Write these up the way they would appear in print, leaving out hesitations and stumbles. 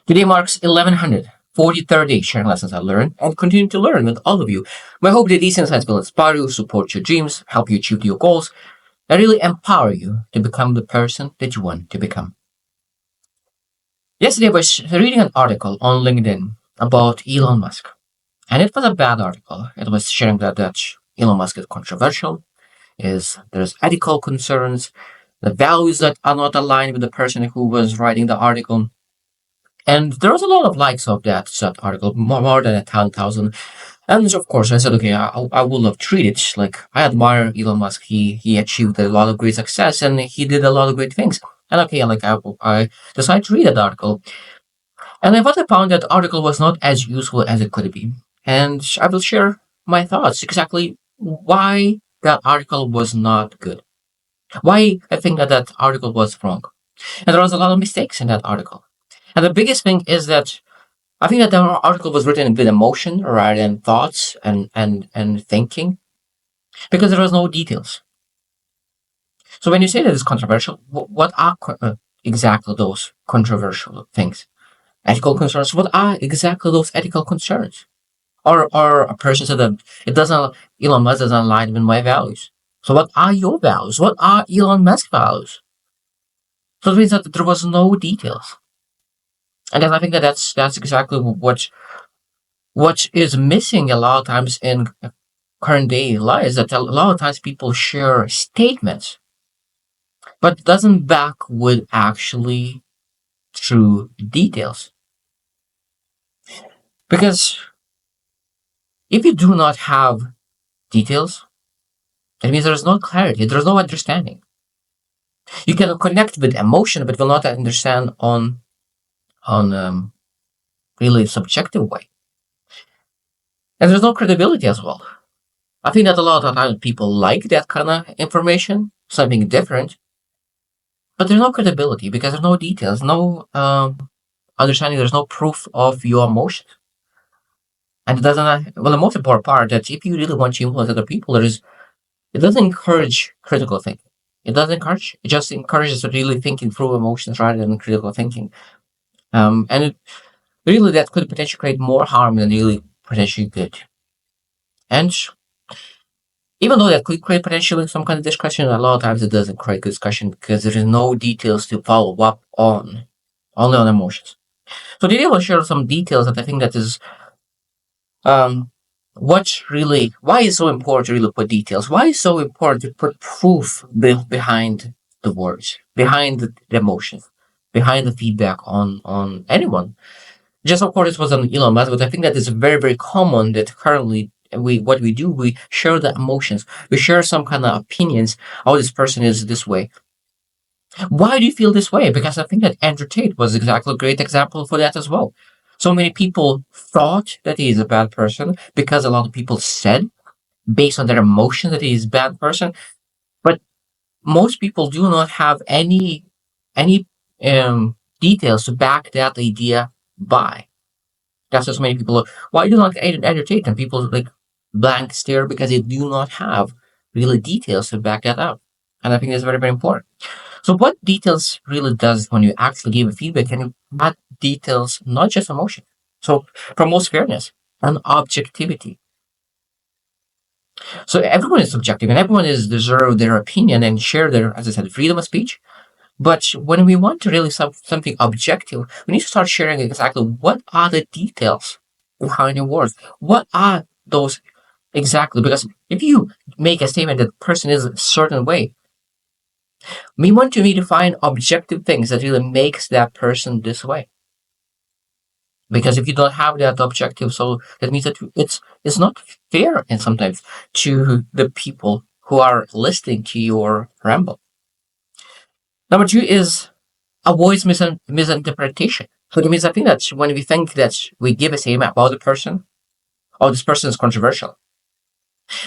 Today marks 1143rd day sharing lessons I learned and continue to learn with all of you. My hope that these insights will inspire you, support your dreams, help you achieve your goals, and really empower you to become the person that you want to become. Yesterday I was reading an article on LinkedIn about Elon Musk. And it was a bad article. It was sharing that Elon Musk is controversial, is there's ethical concerns, the values that are not aligned with the person who was writing the article. And there was a lot of likes of that article, more than 10,000. And of course, I said, okay, I will not treat it. Like, I admire Elon Musk. He achieved a lot of great success and he did a lot of great things. And okay, like, I decided to read that article. And what I found, that article was not as useful as it could be. And I will share my thoughts exactly why that article was not good. Why I think that article was wrong. And there was a lot of mistakes in that article. And the biggest thing is that I think that the article was written with emotion rather than thoughts and thinking, because there was no details. So when you say that it's controversial, what are exactly those controversial things? Ethical concerns. What are exactly those ethical concerns? Or a person said that Elon Musk doesn't align with my values. So what are your values? What are Elon Musk's values? So it means that there was no details. And I think that that's exactly what is missing a lot of times in current day lives. That a lot of times people share statements, but doesn't back with actually true details. Because if you do not have details, that means there is no clarity, there is no understanding. You can connect with emotion, but will not understand on really subjective way. And there's no credibility as well. I think that a lot of times people like that kind of information, something different, but there's no credibility because there's no details, no understanding. There's no proof of your emotions, and it doesn't. Well, the most important part that if you really want to influence other people, it doesn't encourage critical thinking. It doesn't encourage. It just encourages really thinking through emotions rather than critical thinking. And it, really, that could potentially create more harm than really potentially good. And even though that could create potentially some kind of discussion, a lot of times it doesn't create discussion because there is no details to follow up on, only on emotions. So today I will share some details that I think that is um, why is so important to really put details? Why is so important to put proof behind the words, behind the emotions, behind the feedback on anyone? Just of course it was on Elon Musk, but I think that is very, very common that currently we share the emotions. We share some kind of opinions. Oh, this person is this way. Why do you feel this way? Because I think that Andrew Tate was exactly a great example for that as well. So many people thought that he is a bad person because a lot of people said, based on their emotions, that he is a bad person. But most people do not have any details to back that idea by. That's just many people. Why do not entertain? And people like blank stare because they do not have really details to back that up. And I think that's very, very important. So what details really does when you actually give a feedback, and you add details, not just emotion. So promotes fairness and objectivity. So everyone is subjective and everyone is deserve their opinion and share their, as I said, freedom of speech. But when we want to really something objective, we need to start sharing exactly what are the details behind your words. What are those exactly? Because if you make a statement that person is a certain way, we want to need to find objective things that really makes that person this way. Because if you don't have that objective, so that means that it's not fair, and sometimes to the people who are listening to your ramble. Number two is avoids misinterpretation. So that means I think that when we think that we give a statement about the person, oh, this person is controversial.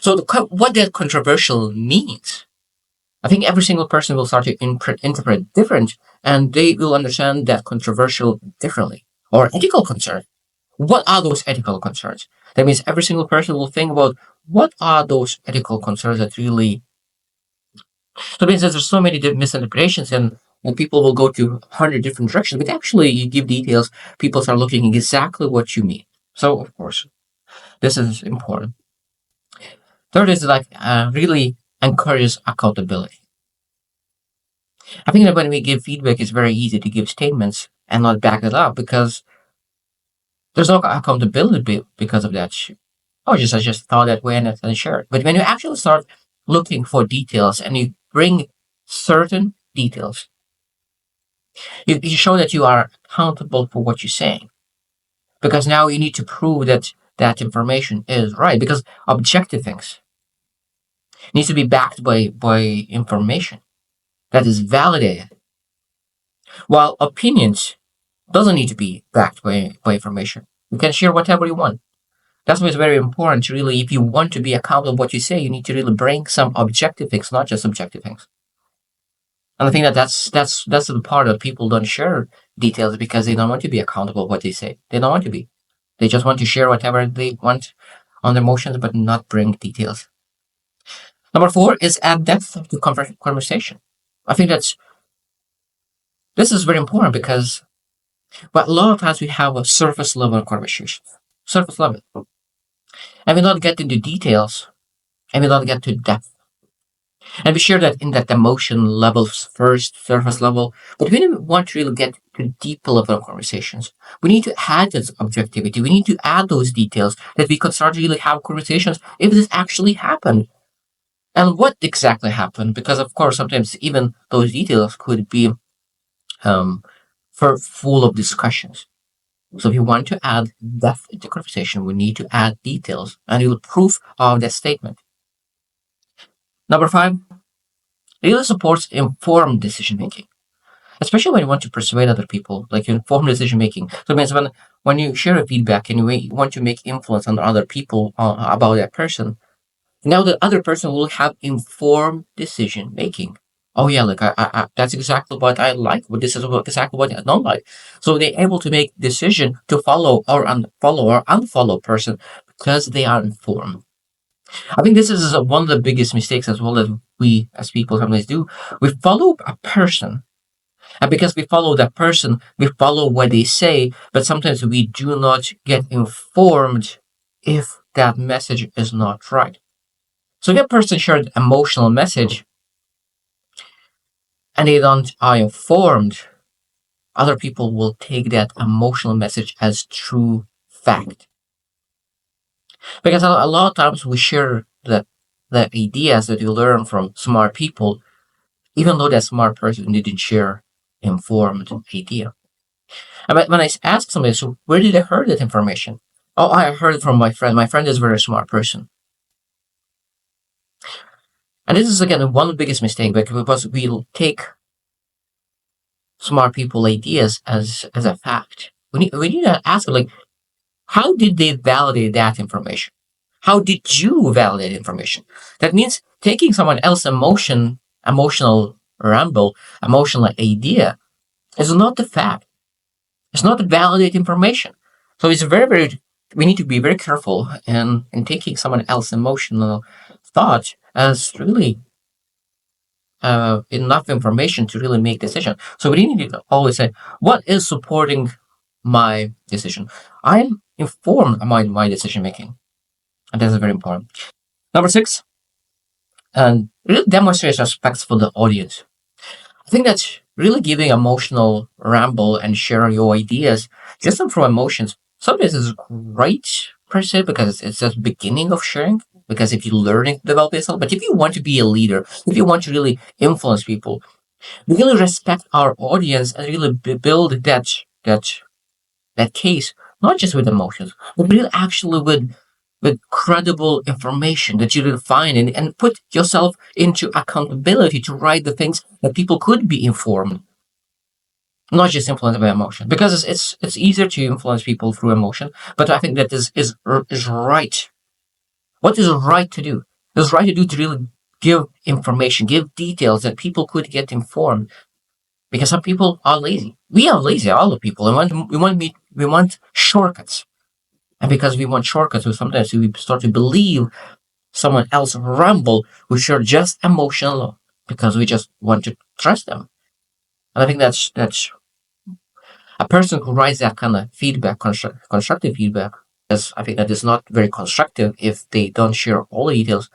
So what that controversial means, I think every single person will start to interpret different, and they will understand that controversial differently. Or ethical concern. What are those ethical concerns? That means every single person will think about what are those ethical concerns that really, so means that there's so many misinterpretations, and people will go to 100 different directions, but actually you give details, people start looking at exactly what you mean. So of course, this is important. Third is like really encourages accountability. I think that when we give feedback, it's very easy to give statements and not back it up because there's no accountability because of that. Oh, I just thought that way and then share it. But when you actually start looking for details and you bring certain details, you show that you are accountable for what you're saying. Because now you need to prove that that information is right. Because objective things needs to be backed by information that is validated, while opinions doesn't need to be backed by information. You can share whatever you want. That's why it's very important to really, if you want to be accountable what you say, you need to really bring some objective things, not just subjective things. And I think that that's the part that people don't share details because they don't want to be accountable what they say. They don't want to be. They just want to share whatever they want on their emotions, but not bring details. Number four is add depth to conversation. I think this is very important because, but a lot of times we have a surface level conversation, surface level, and we don't get into details, and we don't get to depth. And be sure that in that emotion levels first, surface level, but we don't want to really get to deep level of conversations. We need to add this objectivity. We need to add those details that we could start to really have conversations if this actually happened. And what exactly happened? Because of course, sometimes even those details could be um, for full of discussions. So if you want to add depth into conversation, we need to add details and you will proof of that statement. Number five, really supports informed decision making, especially when you want to persuade other people, like informed decision making. So it means when you share a feedback and you want to make influence on other people about that person, now the other person will have informed decision making. Oh yeah, like that's exactly what I like. But this is exactly what I don't like. So they're able to make decision to follow or unfollow person because they are informed. I think this is one of the biggest mistakes as well that we as people sometimes do. We follow a person, and because we follow that person, we follow what they say, but sometimes we do not get informed if that message is not right. So if a person shared emotional message and they don't are informed, other people will take that emotional message as true fact. Because a lot of times we share the ideas that we learn from smart people, even though that smart person didn't share informed idea. And when I ask somebody, so where did I heard that information? Oh, I heard it from my friend. My friend is a very smart person. And this is again one of the biggest mistakes because we'll take smart people ideas as a fact. We need to ask like how did they validate that information? How did you validate information? That means taking someone else's emotional ramble, emotional idea is not the fact. It's not the validate information. So it's very we need to be very careful in taking someone else's emotional thought as really enough information to really make decision. So we need to always say, what is supporting my decision? I'm informed about my decision making. And that's very important. Number six, and really demonstrates respect for the audience. I think that really giving emotional ramble and sharing your ideas just from emotions sometimes is great per se because it's just beginning of sharing. Because if you're learning to develop yourself, but if you want to be a leader, if you want to really influence people, we really respect our audience and really build that case not just with emotions, but really actually with credible information that you will find and put yourself into accountability to write the things that people could be informed, not just influenced by emotion. Because it's easier to influence people through emotion, but I think that is right. What is right to do? It's right to do to really give information, give details that people could get informed. Because some people are lazy. We are lazy, all the people. We want shortcuts. And because we want shortcuts, we sometimes we start to believe someone else ramble, we share just emotional because we just want to trust them. And I think that's a person who writes that kind of feedback, constructive feedback. As I think that is not very constructive if they don't share all the details.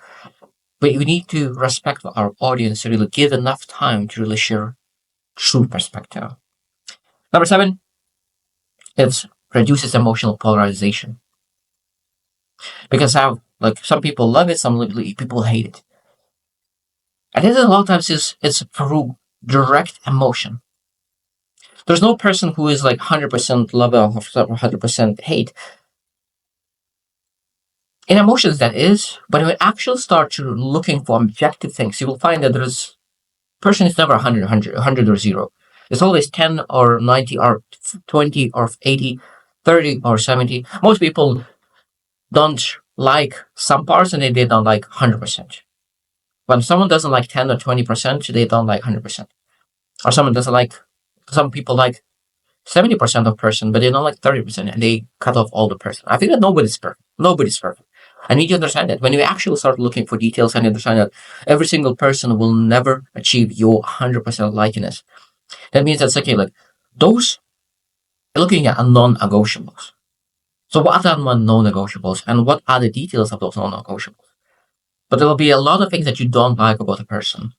But we need to respect our audience to really give enough time to really share true perspective. Number 7, it reduces emotional polarization. Because how like some people love it, some people hate it. And this a lot of times is it's through direct emotion. There's no person who is like 100% love or 100% hate. In emotions, that is, but when you actually start to looking for objective things, you will find that there's person is never 100 or 0. It's always 10 or 90 or 20 or 80, 30 or 70. Most people don't like some parts and they don't like 100%. When someone doesn't like 10 or 20%, they don't like 100%. Or someone doesn't like, some people like 70% of person, but they don't like 30%, and they cut off all the person. I think that nobody's perfect. Nobody's perfect. I need to understand that when you actually start looking for details and understand that every single person will never achieve your 100% likeness. That means that's okay, like those looking at non-negotiables. So what are non-negotiables and what are the details of those non-negotiables? But there will be a lot of things that you don't like about a person.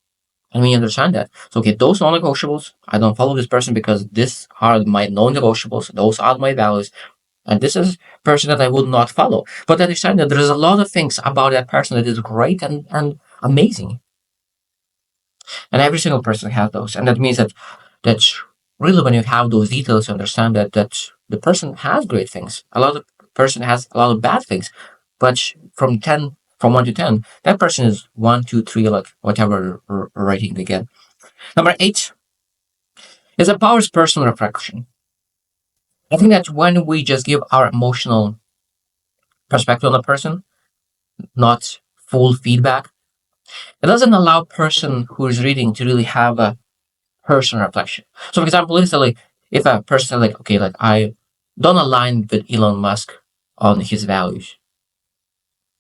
And we understand that. So, okay, those non-negotiables, I don't follow this person because these are my non-negotiables. Those are my values. And this is a person that I would not follow. But I understand that there's a lot of things about that person that is great and amazing. And every single person has those. And that means that's really when you have those details, you understand that the person has great things. A lot of person has a lot of bad things. But from 1 to 10, that person is 1, 2, 3, like whatever rating they get. Number 8 is empowers personal reflection. I think that when we just give our emotional perspective on a person, not full feedback, it doesn't allow a person who is reading to really have a personal reflection. So, for example, let's say like if a person like, okay, like I don't align with Elon Musk on his values.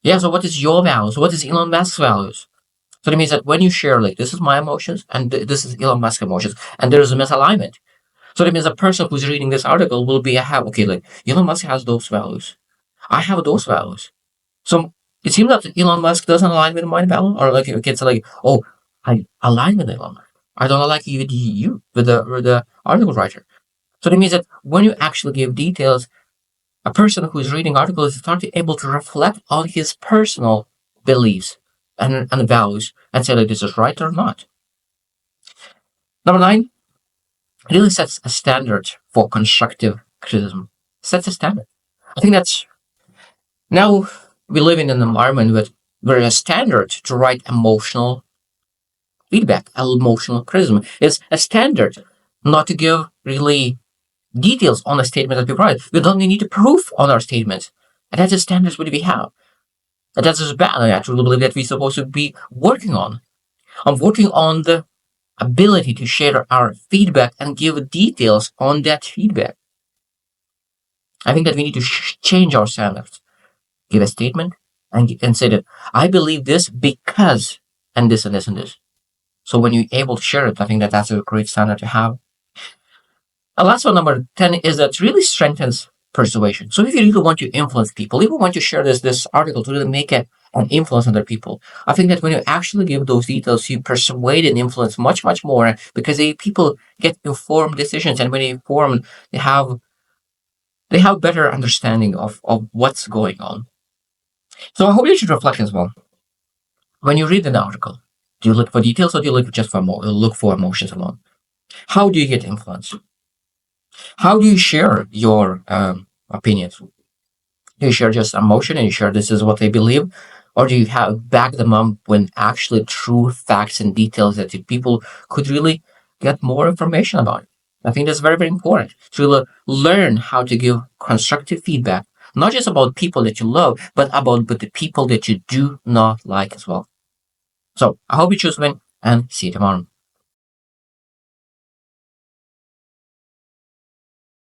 Yeah, so what is your values? What is Elon Musk's values? So that means that when you share, like, this is my emotions and this is Elon Musk's emotions, and there is a misalignment. So that means a person who's reading this article will be, okay, like, Elon Musk has those values. I have those values. So it seems that Elon Musk doesn't align with my value, or like, it's like, oh, I align with Elon Musk. I don't like you with the article writer. So that means that when you actually give details, a person who is reading articles is starting able to reflect on his personal beliefs and values and say like this is right or not. Number 9, it really sets a standard for constructive criticism. Sets a standard. I think that's now we live in an environment where a standard to write emotional feedback, emotional criticism is a standard not to give really details on a statement that we write. We don't need to proof on our statements. And that's the standards that we have. And that's just bad. I actually believe that we're supposed to be working on. I'm working on the ability to share our feedback and give details on that feedback. I think that we need to change our standards. Give a statement and say that I believe this because and this and this and this. So when you're able to share it, I think that that's a great standard to have. And last one, number 10, is that really strengthens persuasion. So if you really want to influence people, if you want to share this article to really make an influence on other people, I think that when you actually give those details, you persuade and influence much, much more because people get informed decisions, and when they inform, they have better understanding of what's going on. So I hope you should reflect as well. When you read an article, do you look for details or do you look just for look for emotions alone? How do you get influence? How do you share your opinions? Do you share just emotion and you share this is what they believe? Or do you back them up when actually true facts and details that people could really get more information about? I think that's very, very important to learn how to give constructive feedback, not just about people that you love, but about the people that you do not like as well. So I hope you choose win and see you tomorrow.